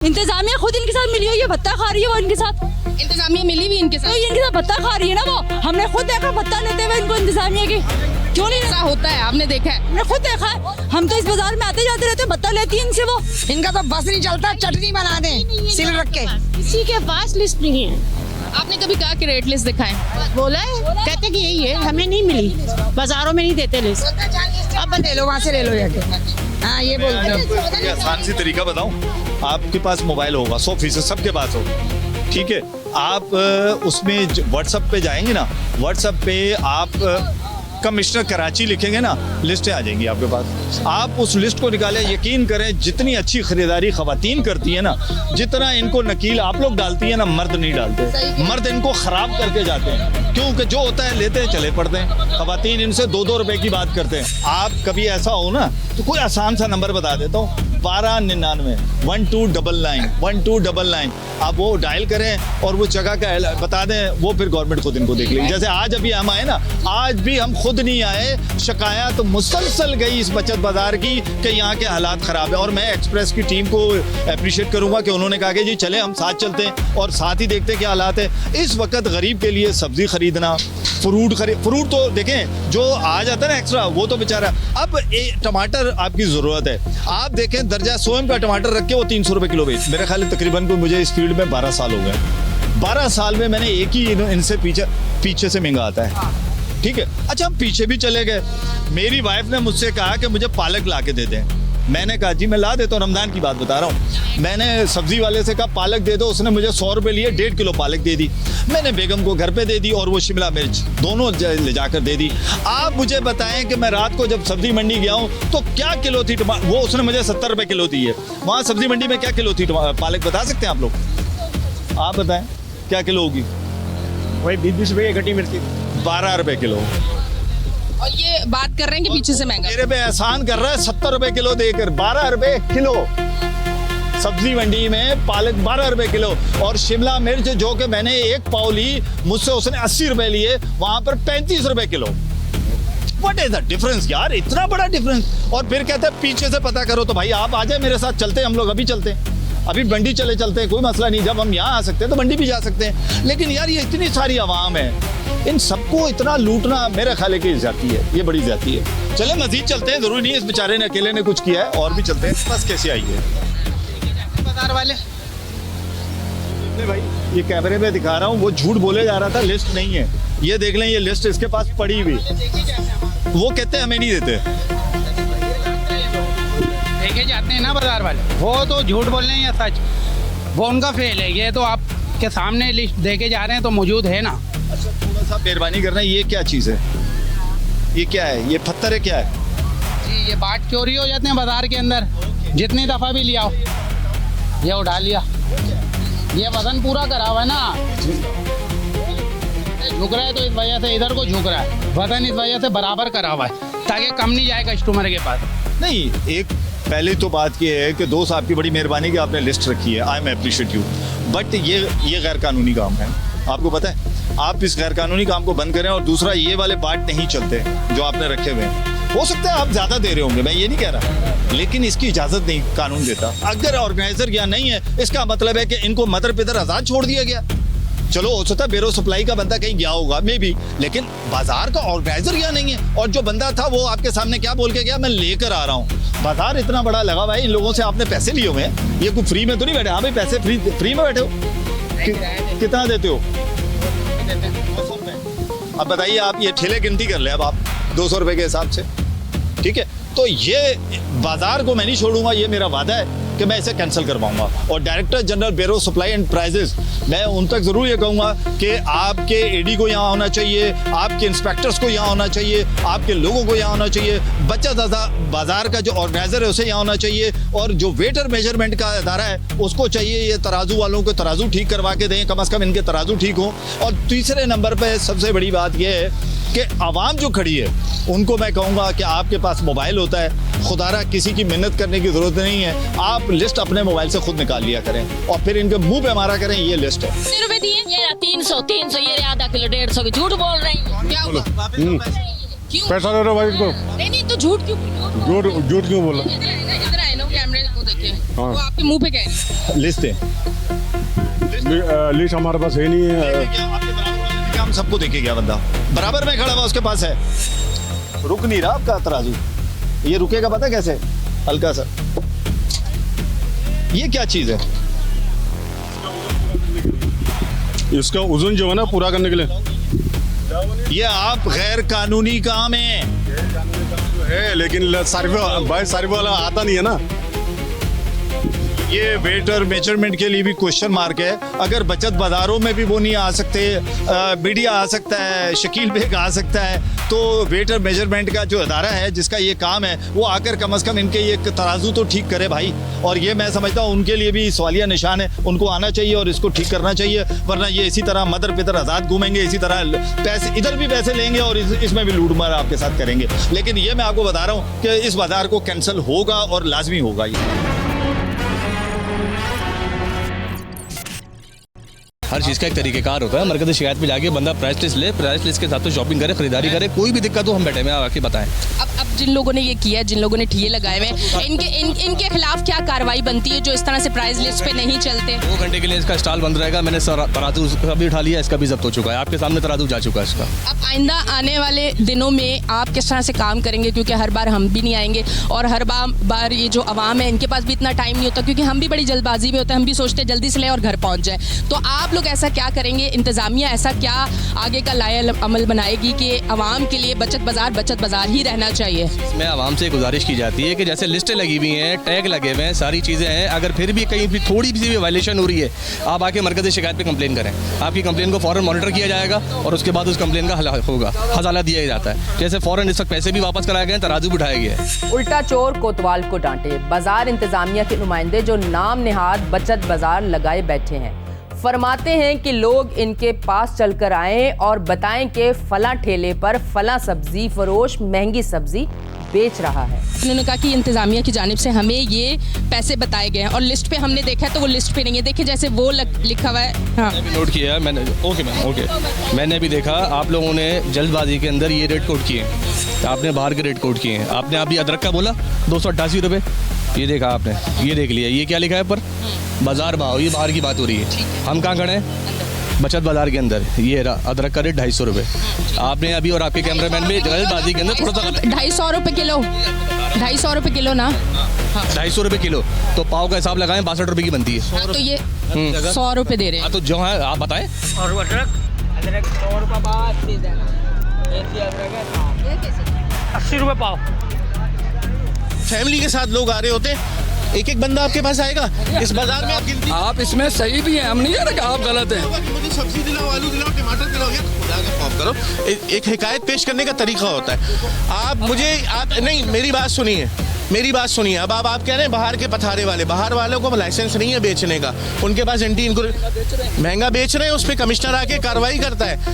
इंतजामिया खुद इनके साथ मिली हुई है, भत्ता खा रही है वो इनके साथ। इंतजामिया मिली भी इनके साथ, तो इनके साथ भत्ता खा रही है ना वो। हमने खुद देखा भत्ता लेते हुए इनको इंतजामिया की। क्यों नहीं ऐसा होता है, आपने देखा है? हमने खुद देखा है। हम तो इस बाजार में आते जाते रहते, भत्ता लेती है इनसे वो। इनका तो बस नहीं चलता, चटनी बना दें सिल रख के। किसी के पास लिस्ट नहीं है। आपने कभी कहा कि रेट लिस्ट दिखाएं? बोला है, कहते कि यही है, हमें नहीं मिली, बाजारों में नहीं देते लिस्ट। अब ले लो, वहाँ से ले लो जाके। हाँ ये बोल रहे हो। ये आसान सी तरीका बताऊं, आपके पास मोबाइल होगा 100% सबके पास होगा, ठीक है। आप उसमें व्हाट्सएप पे जाएंगे ना, व्हाट्सएप पे आप कमिश्नर कराची लिखेंगे ना, लिस्टें आ जाएंगी आपके पास। आप उस लिस्ट को निकालें, यकीन करें जितनी अच्छी खरीदारी खवातीन करती है ना, जितना इनको नकील आप लोग डालती है ना, मर्द नहीं डालते। मर्द इनको खराब करके जाते हैं, क्योंकि जो होता है लेते हैं चले पड़ते हैं। खवातीन इनसे 2-2 रुपए की बात करते हैं। आप कभी ऐसा हो ना तो कोई आसान सा नंबर बता देता हूँ, 1299 1299 1299। आप वो डायल करें और वो जगह का बता दें, वो फिर गवर्नमेंट खुद इनको देख लेगी। जैसे आज अभी हम आए ना, आज भी हम खुद नहीं आए, शिकायत तो मुसलसल गई इस बचत बाजार की कि यहाँ के हालात ख़राब है। और मैं एक्सप्रेस की टीम को अप्रिशिएट करूँगा कि उन्होंने कहा कि जी चले हम साथ चलते हैं और साथ ही देखते हैं क्या हालात है। इस वक्त गरीब के लिए सब्ज़ी खरीदना, फ्रूट तो देखें जो आ जाता है ना एक्स्ट्रा, वो तो बेचारा। अब टमाटर आपकी ज़रूरत है, आप देखें दर्जा सोम का टमाटर रख के वो 300 रुपये किलो बेच। मेरे ख्याल तकरीबन को मुझे इस फील्ड में 12 साल हो गए। 12 साल में मैंने एक ही इनसे पीछे से महंगा आता है, ठीक है। अच्छा हम पीछे भी चले गए, मेरी वाइफ ने मुझसे कहा कि मुझे पालक ला के दे दें। मैंने कहा जी मैं ला देता हूँ, रमज़ान की बात बता रहा हूँ। मैंने सब्जी वाले से कहा पालक दे दो, उसने मुझे 100 रुपये लिए, 1.5 किलो पालक दे दी। मैंने बेगम को घर पे दे दी और वो शिमला मिर्च दोनों ले जाकर दे दी। आप मुझे बताएं कि मैं रात को जब सब्जी मंडी गया हूँ तो क्या किलो थी वो उसने मुझे 70 रुपये किलो दी है। वहाँ सब्जी मंडी में क्या किलो थी पालक, बता सकते हैं आप लोग? आप बताएं क्या किलो होगी? वही 20 रुपये की गड्डी मिलती, 12 रुपये किलो। और ये बात कर रहे हैं कि पीछे से महंगा। मेरे पे एहसान कर रहा है 70 रुपए किलो देकर, 12 रुपए किलो सब्जी मंडी में पालक 12 रुपए किलो। और शिमला मिर्च जो कि मैंने 1 पाव ली, मुझसे उसने 80 रुपए लिए, वहां पर 35 रुपए kilo. What is the difference यार, इतना बड़ा डिफरेंस। और फिर कहते हैं पीछे से पता करो। तो भाई आप आ जाए मेरे साथ, चलते हैं हम लोग, अभी चलते हैं, अभी मंडी चलते हैं, कोई मसला नहीं। जब हम यहाँ आ सकते हैं तो मंडी भी जा सकते हैं। लेकिन यार ये इतनी सारी आवाम है, इन सबको इतना लूटना मेरे ख्याल है कि ज्यादती है, ये बड़ी ज्यादती है। चले मजीद चलते हैं, जरूरी नहीं है इस बेचारे ने अकेले ने कुछ किया है, और भी चलते हैं। बस कैसे आई है बाजार वाले भाई, ये कैमरे में दिखा रहा हूँ, वो झूठ बोले जा रहा था, लिस्ट नहीं है। ये देख लें, ये लिस्ट इसके पास पड़ी हुई। वो कहते हैं हमें नहीं देते। देखे जाते हैं ना बाजार वाले, वो तो झूठ बोल रहे हैं या सच, वो उनका फेल है। ये तो आपके सामने लिस्ट देके जा रहे हैं तो मौजूद है ना। अच्छा थोड़ा सा मेहरबानी करना, ये क्या चीज़ है, ये क्या है, ये पत्थर है, क्या है? जी ये बाट चोरी हो जाते हैं बाजार के अंदर, जितनी दफ़ा भी लिया हो। ये उठा लिया, ये वजन पूरा करा हुआ है ना, झुक रहा है तो इस वजह से इधर को झुक रहा है, वजन इस वजह से बराबर करा हुआ है ताकि कम नहीं जाए कस्टमर के पास। नहीं, एक पहले तो बात ये है कि दोस्त आपकी बड़ी मेहरबानी कि आपने लिस्ट रखी है, I am appreciate you, but ये गैर कानूनी काम है। आपको पता है, आप इस गैर कानूनी काम को बंद करें। और दूसरा, ये वाले बाट नहीं चलते जो आपने रखे हुए हैं। हो सकता है आप ज़्यादा दे रहे होंगे, मैं ये नहीं कह रहा, लेकिन इसकी इजाज़त नहीं कानून देता। अगर ऑर्गेनाइजर यहाँ नहीं है, इसका मतलब है कि इनको मदर पिदर आज़ाद छोड़ दिया गया। चलो हो सकता है बेरो सप्लाई का बंदा कहीं गया होगा मे बी, लेकिन बाजार का ऑर्गेनाइजर यहाँ नहीं है। और जो बंदा था वो आपके सामने क्या बोल के गया, मैं लेकर आ रहा हूँ। बाजार इतना बड़ा लगा भाई, इन लोगों से आपने पैसे लिए हुए हैं, ये कोई फ्री में तो नहीं बैठे। हाँ भाई पैसे फ्री में बैठे हो, कितना देते हो? 200 रुपये। अब बताइए, आप ये ठेले गिनती कर ले अब आप 200 रुपये के हिसाब से, ठीक है। तो ये बाजार को मैं नहीं छोड़ूंगा, ये मेरा वादा है कि मैं इसे कैंसिल करवाऊंगा। और director general bureau supply and prices, मैं उन तक ज़रूर ये कहूँगा कि आपके एडी को यहाँ होना चाहिए, आपके इंस्पेक्टर्स को यहाँ होना चाहिए, आपके लोगों को यहाँ होना चाहिए, बचत बाजार का जो ऑर्गेनाइजर है उसे यहाँ होना चाहिए, और जो वेटर मेजरमेंट का अदारा है उसको चाहिए ये तराजू वालों को तराजू ठीक करवा के दें, कम अज़ कम इनके तराजू ठीक हों। और तीसरे नंबर पर सबसे बड़ी बात यह है कि आवाम जो खड़ी है उनको मैं कहूँगा कि आपके पास मोबाइल होता है, खुदारा किसी की मेहनत करने की ज़रूरत नहीं है, आप लिस्ट अपने मोबाइल से खुद निकाल लिया करें और फिर इनके मुंह पे मारा करें, ये लिस्ट है। 80 रुपए दिए, ये 300 ये आधा किलो 150 की, झूठ बोल रही है। क्या हुआ? क्यों? पैसा दे रहे हो भाई इनको। नहीं तो झूठ क्यों? झूठ क्यों बोला? इधर आए ना, कैमरे को देखें। वो आपके मुंह पे कह रही है। लिस्ट है, लिस्ट हमारे पास है नहीं है। आपके बराबर वाले ने काम सबको देखे गया, बंदा बराबर में खड़ा हुआ उसके पास है, रुक नहीं रहा आपका तराजू। ये रुकेगा पता कैसे, हल्का सा। ये क्या चीज है? इसका वजन जो है ना पूरा करने के लिए ये आप गैर कानूनी काम है, लेकिन सर्वे वाला आता नहीं है ना। ये वेट और मेजरमेंट के लिए भी क्वेश्चन मार्क है। अगर बचत बाजारों में भी वो नहीं आ सकते, मीडिया आ सकता है, शकील बेग आ सकता है, तो वेट और मेजरमेंट का जो अदारा है जिसका ये काम है वो आकर कम से कम इनके ये तराजू तो ठीक करे भाई। और ये मैं समझता हूँ उनके लिए भी सवालिया निशान है, उनको आना चाहिए और इसको ठीक करना चाहिए, वरना ये इसी तरह मदर पितर आज़ाद घूमेंगे, इसी तरह पैसे इधर भी पैसे लेंगे और इसमें भी लूटमार आपके साथ करेंगे। लेकिन ये मैं आपको बता रहा हूँ कि इस बाजार को कैंसिल होगा और लाजमी होगा ये। हर चीज़ का एक तरीक़ेकार होता है। मरकज़ी शिकायत पे जाके बंदा प्राइस लिस्ट ले, प्राइस लिस्ट के साथ तो शॉपिंग करे, खरीदारी करे, कोई भी दिक्कत हो हम बैठे में आके बताएं। अब जिन लोगों ने ये किया, जिन लोगों ने ठिये लगाए हुए, इनके खिलाफ क्या कार्रवाई बनती है जो इस तरह से प्राइस लिस्ट पे नहीं चलते? 2 घंटे के लिए इसका स्टॉल बंद रहेगा। मैंने तराजू का भी उठा लिया, इसका भी जब्त हो चुका है, आपके सामने तराजू जा चुका है इसका। अब आइंदा आने वाले दिनों में आप किस तरह से काम करेंगे, क्योंकि हर बार हम भी नहीं आएंगे और हर बार ये जो अवाम है इनके पास भी इतना टाइम नहीं होता, क्योंकि हम भी बड़ी जल्दबाजी में होते हैं, हम भी सोचते हैं जल्दी से लें और घर पहुँच जाए। तो आप लोग ऐसा क्या करेंगे, इंतजामिया ऐसा क्या आगे का लायल अमल बनाएगी कि अवाम के लिए बचत बाजार ही रहना चाहिए? इसमें आवाम से गुजारिश की जाती है कि जैसे लिस्टें लगी हुई हैं, टैग लगे हुए हैं, सारी चीज़ें हैं, अगर फिर भी कहीं भी थोड़ी सी भी वायलेशन हो रही है, आप आके मरकज़ी शिकायत पे कंप्लेन करें। आपकी कंप्लेन को फ़ौरन मॉनिटर किया जाएगा और उसके बाद उस कंप्लेन का हल होगा, हवाला दिया जाता है। जैसे फ़ौरन इस वक्त पैसे भी वापस कराए गए, तराजू भी उठाया गया है। उल्टा चोर कोतवाल को डांटे। बाजार इंतजामिया के नुमाइंदे जो नाम नेहाद बचत बाजार लगाए बैठे हैं, फरमाते हैं कि लोग इनके पास चलकर आएं और बताएं कि फला ठेले पर फला सब्जी फरोश महंगी सब्जी बेच रहा है। उन्होंने कहा कि इंतजामिया की जानिब से हमें ये पैसे बताए गए हैं और लिस्ट पे हमने देखा है तो वो लिस्ट पे नहीं है। देखिए जैसे वो लिखा हुआ है। हाँ, मैंने भी नोट किया है, मैंने ओके मैम ओके, मैंने भी देखा आप लोगों ने जल्दबाजी के अंदर ये रेट कोट किए हैं, आपने बाहर के रेट कोट किए हैं। आपने अभी अदरक का बोला 288 रुपये, ये देखा आपने, ये देख लिया, ये क्या लिखा है पर बाजार भाव, ये बाहर की बात हो रही है। हम कहाँ खड़े हैं? बचत बाजार के अंदर। ये अदरक का रेट 250 रुपये। आपने अभी और आपके कैमरामैन में जल्दबाजी के अंदर थोड़ा सा 250 रुपये किलो, 250 रुपये किलो ना, 250 रुपये किलो, तो पाव का हिसाब लगाएं 62 रुपये की बनती है। तो ये 100 रुपये दे रहे हैं। तो जो है आप बताएं। और अदरक 100 रुपये पाव, 80 रुपये पाव। फैमिली के साथ लोग आ रहे होते, एक एक बंदा आपके पास आएगा इस बाजार में। आप इसमें सही भी हैं, हम नहीं कह रहे कि आप गलत हैं। मुझे सब्जी दिलाओ, आलू दिलाओ, टमाटर दिलाओ, यार खुदा का खौफ करो। एक हिकायत पेश करने का तरीका होता है। आप नहीं, मेरी बात सुनिए। अब आप कह रहे हैं बाहर के पथारे वाले, बाहर वालों को लाइसेंस नहीं है बेचने का, उनके पास एंटी इनको महंगा बेच रहे हैं, उस पर कमिश्नर आके कार्रवाई करता है।